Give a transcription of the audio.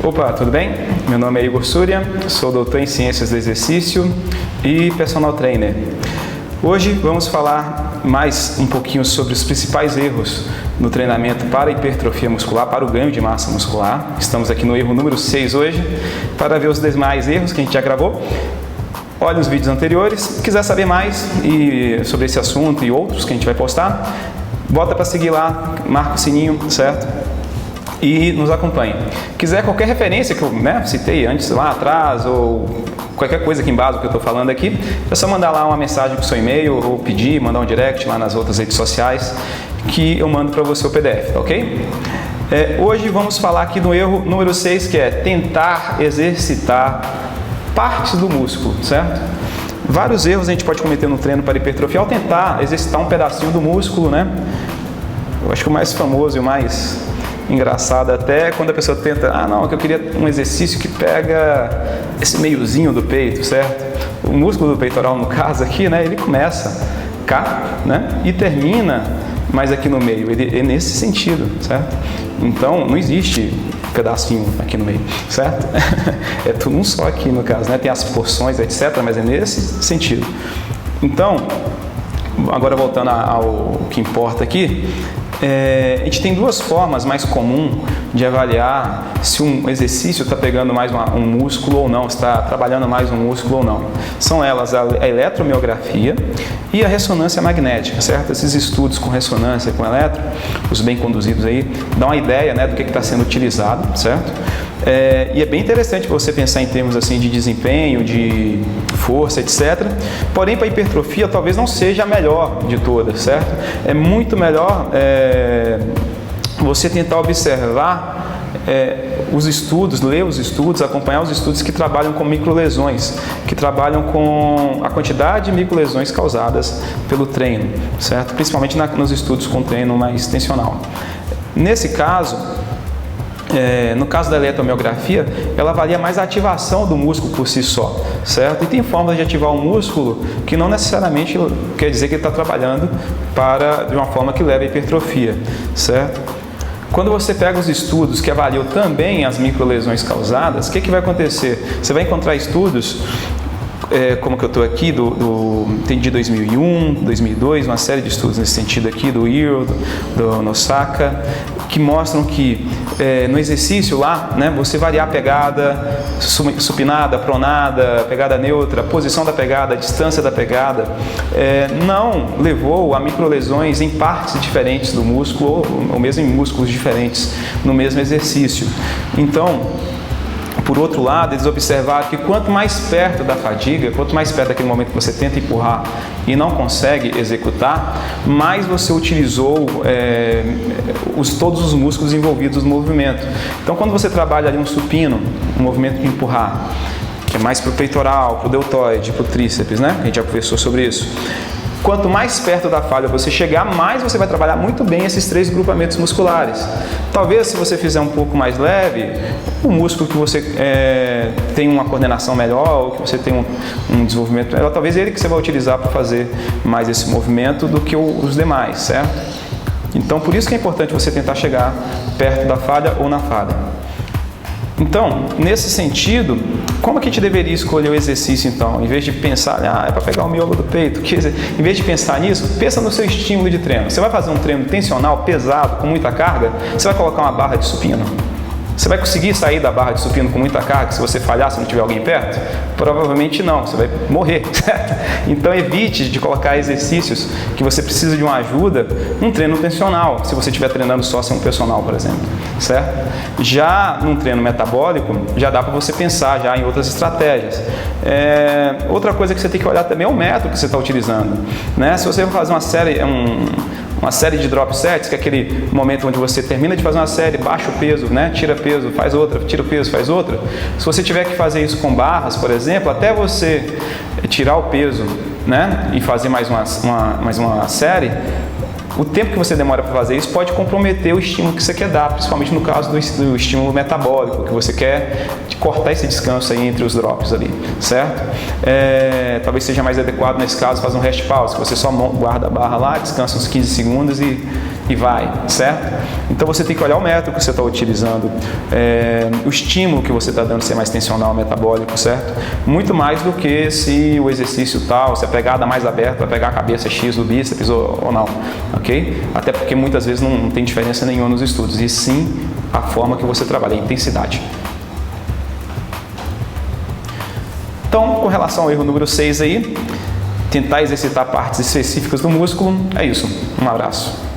Opa, tudo bem? Meu nome é Igor Surya, sou doutor em Ciências do Exercício e personal trainer. Hoje vamos falar mais um pouquinho sobre os principais erros no treinamento para hipertrofia muscular, para o ganho de massa muscular. Estamos aqui no erro número 6 hoje, para ver os demais erros que a gente já gravou. Olhe os vídeos anteriores. Se quiser saber mais sobre esse assunto e outros que a gente vai postar, bota para seguir lá, marca o sininho, certo? E nos acompanhe. Quiser qualquer referência que eu citei antes lá atrás, ou qualquer coisa que embasa o que eu estou falando aqui, é só mandar lá uma mensagem para o seu e-mail, ou pedir, mandar um direct lá nas outras redes sociais, que eu mando para você o PDF, tá ok? Hoje vamos falar aqui do erro número 6, que é tentar exercitar partes do músculo, certo? Vários erros a gente pode cometer no treino para hipertrofia ao tentar exercitar um pedacinho do músculo, né? Eu acho que o mais famoso e o mais engraçado até é quando a pessoa tenta, que eu queria um exercício que pega esse meiozinho do peito, certo? O músculo do peitoral, no caso aqui, né, ele começa cá, né, e termina mais aqui no meio, ele é nesse sentido, certo? Então, não existe pedacinho aqui no meio, certo? É tudo um só aqui no caso, né? Tem as porções, etc., mas é nesse sentido. Então, agora voltando ao que importa aqui, a gente tem duas formas mais comuns de avaliar se um exercício está pegando mais um músculo ou não, está trabalhando mais um músculo ou não. São elas a eletromiografia e a ressonância magnética, certo? Esses estudos com ressonância, com eletro, os bem conduzidos aí, dão uma ideia, né, do que está sendo utilizado, certo? E é bem interessante você pensar em termos assim de desempenho, de força, etc. Porém, para a hipertrofia talvez não seja a melhor de todas, certo? É muito melhor você tentar observar os estudos, ler os estudos, acompanhar os estudos que trabalham com microlesões, que trabalham com a quantidade de microlesões causadas pelo treino, certo? Principalmente nos estudos com treino mais tensional. Nesse caso, no caso da eletromiografia, ela avalia mais a ativação do músculo por si só, certo? E tem formas de ativar o músculo que não necessariamente quer dizer que ele está trabalhando de uma forma que leva à hipertrofia, certo? Quando você pega os estudos que avaliam também as microlesões causadas, o que vai acontecer? Você vai encontrar estudos como que eu estou aqui, tem de 2001, 2002, uma série de estudos nesse sentido aqui, do Earle, do Nosaka, que mostram que no exercício lá, né, você variar a pegada, supinada, pronada, pegada neutra, posição da pegada, distância da pegada, não levou a microlesões em partes diferentes do músculo, ou mesmo em músculos diferentes no mesmo exercício. Então, por outro lado, eles observaram que quanto mais perto da fadiga, quanto mais perto daquele momento que você tenta empurrar e não consegue executar, mais você utilizou todos os músculos envolvidos no movimento. Então, quando você trabalha ali um supino, um movimento de empurrar, que é mais para o peitoral, para o deltoide, para o tríceps, né? A gente já conversou sobre isso. Quanto mais perto da falha você chegar, mais você vai trabalhar muito bem esses três grupamentos musculares. Talvez, se você fizer um pouco mais leve, o músculo que você tem uma coordenação melhor, ou que você tem um desenvolvimento melhor, talvez ele que você vai utilizar para fazer mais esse movimento do que os demais, certo? Então, por isso que é importante você tentar chegar perto da falha ou na falha. Então, nesse sentido, como que a gente deveria escolher o exercício então? Em vez de pensar, é para pegar o miolo do peito, em vez de pensar nisso, pensa no seu estímulo de treino. Você vai fazer um treino tensional, pesado, com muita carga, você vai colocar uma barra de supino? Você vai conseguir sair da barra de supino com muita carga se você falhar, se não tiver alguém perto? Provavelmente não, você vai morrer, certo? Então evite de colocar exercícios que você precisa de uma ajuda num treino tensional, se você estiver treinando só sem um personal, por exemplo, certo? Já num treino metabólico, já dá para você pensar já em outras estratégias. Outra coisa que você tem que olhar também é o método que você está utilizando, né? Se você for fazer uma série de drop sets, que é aquele momento onde você termina de fazer uma série, baixa o peso, né? Tira peso, faz outra, tira o peso, faz outra. Se você tiver que fazer isso com barras, por exemplo, até você tirar o peso, né? E fazer mais uma série, o tempo que você demora para fazer isso pode comprometer o estímulo que você quer dar, principalmente no caso do estímulo metabólico, que você quer cortar esse descanso aí entre os drops ali, certo? Talvez seja mais adequado nesse caso fazer um rest pause, que você só guarda a barra lá, descansa uns 15 segundos e e vai, certo? Então você tem que olhar o método que você está utilizando, o estímulo que você está dando, se é mais tensional, metabólico, certo? Muito mais do que se o exercício tal, se a pegada mais aberta vai pegar a cabeça X do bíceps ou não, ok? Até porque muitas vezes não tem diferença nenhuma nos estudos, e sim a forma que você trabalha, a intensidade. Então, com relação ao erro número 6 aí, tentar exercitar partes específicas do músculo, é isso. Um abraço.